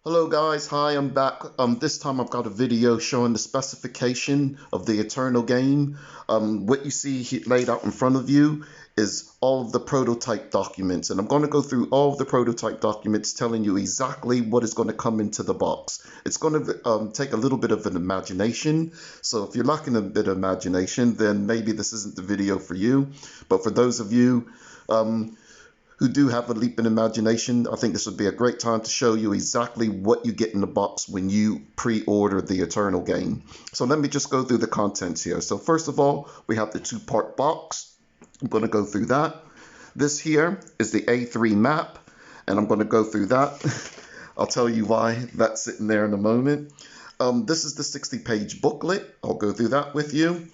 Hello guys, hi, I'm back. This time I've got a video showing the specification of the Eternal game. What you see laid out in front of you is all of the prototype documents, and I'm going to go through all of the prototype documents telling you exactly what is going to come into the box. It's going to take a little bit of an imagination, so if you're lacking a bit of imagination, then maybe this isn't the video for you. But for those of you who do have a leap in imagination, I think this would be a great time to show you exactly what you get in the box when you pre-order the Eternal game. So let me just go through the contents here. So first of all, we have the two-part box. I'm going to go through that. This here is the A3 map, and I'm going to go through that. I'll tell you why that's sitting there in a moment. This is the 60-page booklet. I'll go through that with you.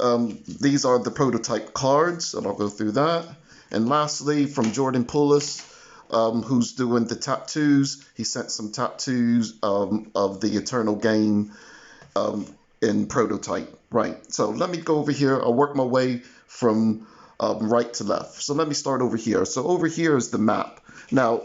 These are the prototype cards, and I'll go through that. And lastly, from Jordan Poulos, who's doing the tattoos, he sent some tattoos of the Eternal game in prototype. Right, so let me go over here. I'll work my way from right to left. So let me start over here. So over here is the map. Now,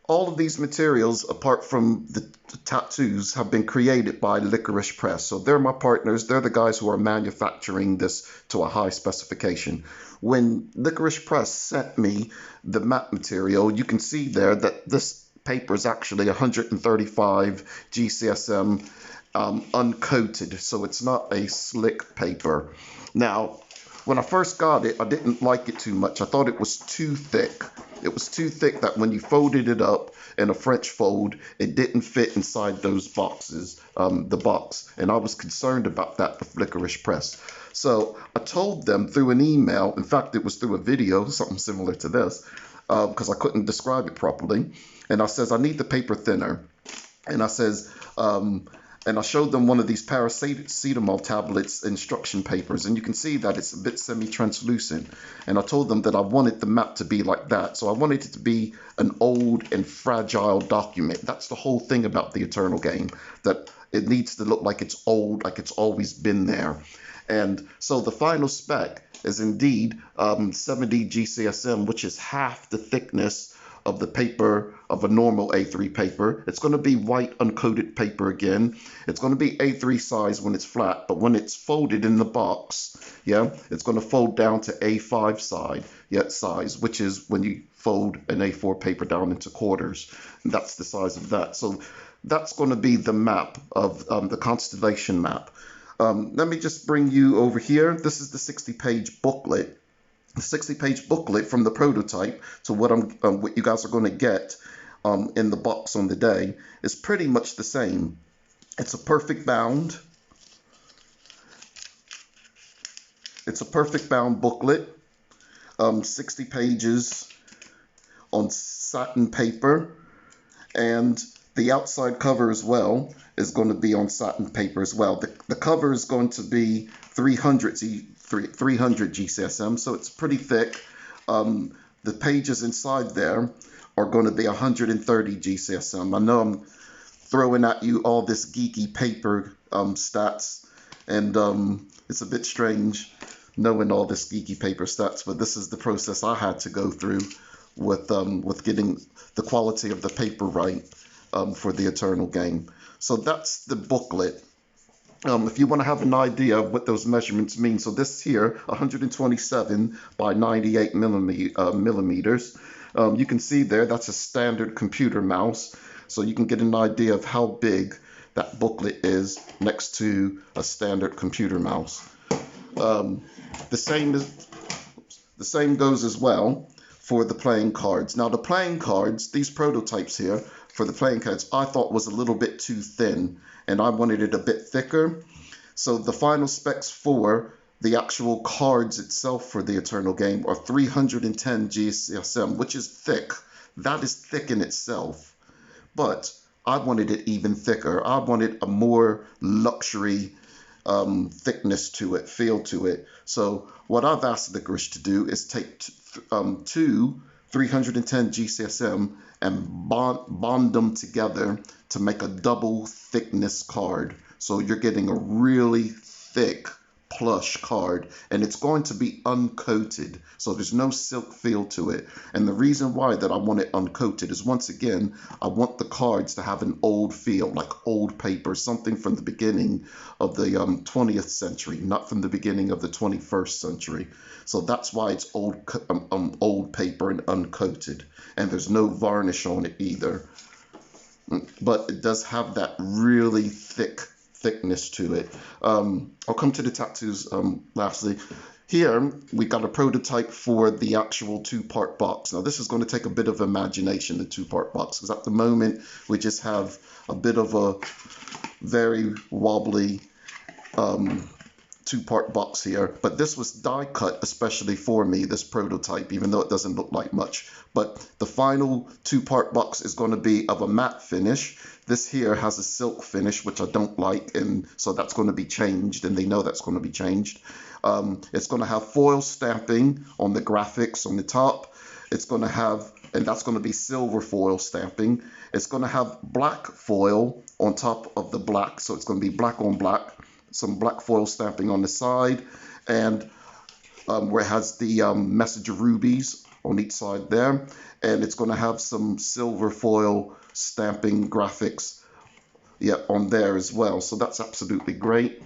all of these materials, apart from the tattoos, have been created by Liquorice Press. So they're my partners. They're the guys who are manufacturing this to a high specification. When Liquorice Press sent me the map material, you can see there that this paper is actually 135 GCSM uncoated. So it's not a slick paper. Now, when I first got it, I didn't like it too much. I thought it was too thick. It was too thick that when you folded it up in a French fold, it didn't fit inside those boxes, the box. And I was concerned about that with Liquorice Press. So I told them through an email, in fact, it was through a video, something similar to this, because I couldn't describe it properly. And I says, I need the paper thinner. And I says, and I showed them one of these paracetamol tablets instruction papers, and you can see that it's a bit semi-translucent. And I told them that I wanted the map to be like that. So I wanted it to be an old and fragile document. That's the whole thing about the Eternal game, that it needs to look like it's old, like it's always been there. And so the final spec is indeed 70 GCSM, which is half the thickness of the paper of a normal A3 paper. It's going to be white uncoated paper again. It's going to be A3 size when it's flat, but when it's folded in the box, yeah, it's going to fold down to A5 size, which is when you fold an A4 paper down into quarters. And that's the size of that. So that's going to be the map of the constellation map. Let me just bring you over here. This is the 60-page booklet. The 60-page booklet from the prototype to what what you guys are going to get in the box on the day is pretty much the same. It's a perfect bound. It's a perfect bound booklet. 60 pages on satin paper, and the outside cover as well is going to be on satin paper as well. The cover is going to be 300 GCSM, so it's pretty thick. The pages inside there are going to be 130 GCSM. I know I'm throwing at you all this geeky paper stats, and it's a bit strange knowing all this geeky paper stats, but this is the process I had to go through with getting the quality of the paper right for the Eternal game. So that's the booklet. If you want to have an idea of what those measurements mean, so this here, 127 by 98 millimeters. You can see there, that's a standard computer mouse. So you can get an idea of how big that booklet is next to a standard computer mouse. The same goes as well for the playing cards. Now the playing cards, these prototypes here for the playing cards, I thought was a little bit too thin, and I wanted it a bit thicker. So the final specs for the actual cards itself for the Eternal game are 310 GCSM, which is thick. That is thick in itself. But I wanted it even thicker. I wanted a more luxury thickness to it, feel to it. So what I've asked Liquorice to do is take two 310 GCSM and bond them together to make a double thickness card. So you're getting a really thick plush card, and it's going to be uncoated, so there's no silk feel to it. And the reason why that I want it uncoated is, once again, I want the cards to have an old feel, like old paper, something from the beginning of the 20th century, not from the beginning of the 21st century. So that's why it's old paper and uncoated, and there's no varnish on it either. But it does have that really thickness to it. I'll come to the tattoos lastly. Here we got a prototype for the actual two-part box. Now this is going to take a bit of imagination, the two-part box, because at the moment we just have a bit of a very wobbly two-part box here. But this was die cut especially for me, this prototype, even though it doesn't look like much. But the final two-part box is going to be of a matte finish. This here has a silk finish, which I don't like, and so that's going to be changed, and they know that's going to be changed. It's going to have foil stamping on the graphics on the top. It's going to have, and that's going to be silver foil stamping. It's going to have black foil on top of the black, so it's going to be black on black. Some black foil stamping on the side, and where it has the message of rubies on each side there, and it's going to have some silver foil stamping graphics on there as well. So that's absolutely great.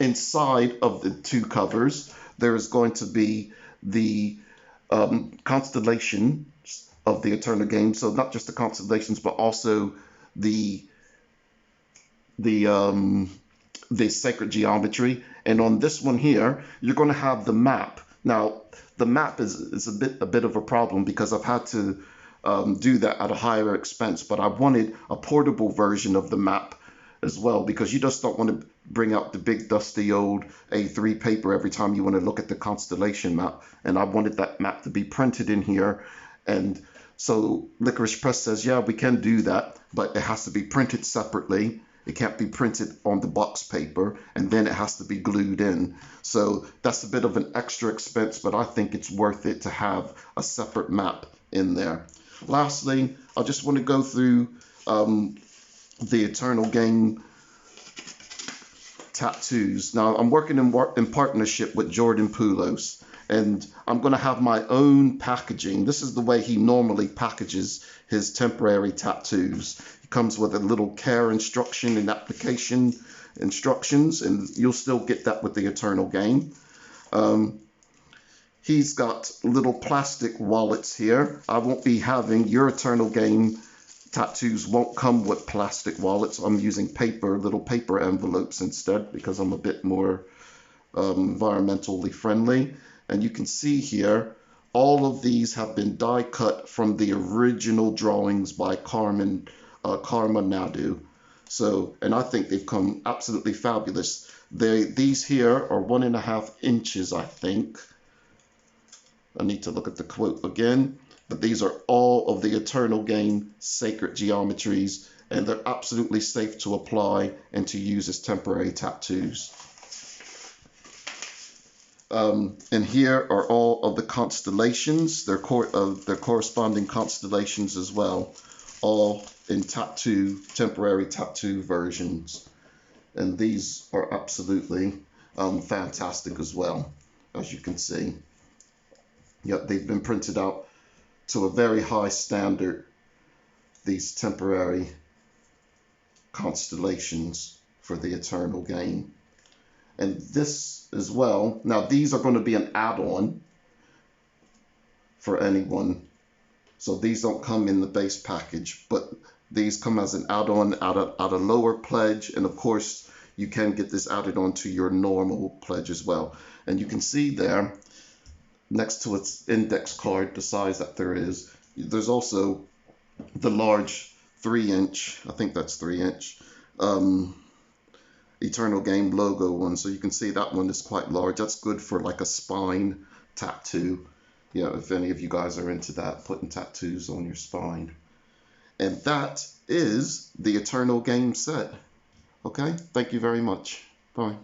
Inside of the two covers there is going to be the constellations of the Eternal Game, so not just the constellations but also the sacred geometry. And on this one here you're going to have the map. Now the map is a bit of a problem because I've had to do that at a higher expense, but I wanted a portable version of the map as well, because you just don't want to bring out the big dusty old A3 paper every time you want to look at the constellation map. And I wanted that map to be printed in here, and so Liquorice Press says, yeah, we can do that, but it has to be printed separately. It can't be printed on the box paper, and then it has to be glued in. So that's a bit of an extra expense, but I think it's worth it to have a separate map in there. Lastly, I just want to go through the Eternal Game tattoos. Now, I'm working in partnership with Jordan Poulos, and I'm going to have my own packaging. This is the way he normally packages his temporary tattoos. It comes with a little care instruction and application instructions, and you'll still get that with the Eternal Game. He's got little plastic wallets here. I won't be having your Eternal Game tattoos won't come with plastic wallets. I'm using little paper envelopes instead, because I'm a bit more environmentally friendly. And you can see here, all of these have been die cut from the original drawings by Karma Nadu. So, and I think they've come absolutely fabulous. These here are 1.5 inches, I think. I need to look at the quote again, but these are all of the Eternal Game sacred geometries, and they're absolutely safe to apply and to use as temporary tattoos. And here are all of the constellations, their corresponding constellations as well, all in temporary tattoo versions. And these are absolutely fantastic as well, as you can see. Yep, they've been printed out to a very high standard, these temporary constellations for the Eternal Game. And this as well, now these are going to be an add-on for anyone. So these don't come in the base package, but these come as an add-on at a lower pledge. And of course, you can get this added on to your normal pledge as well. And you can see there, next to its index card, the size that there is, there's also the large 3-inch, I think that's 3-inch, Eternal Game logo one. So you can see that one is quite large. That's good for like a spine tattoo. You know, if any of you guys are into that, putting tattoos on your spine. And that is the Eternal Game set. Okay, thank you very much. Bye.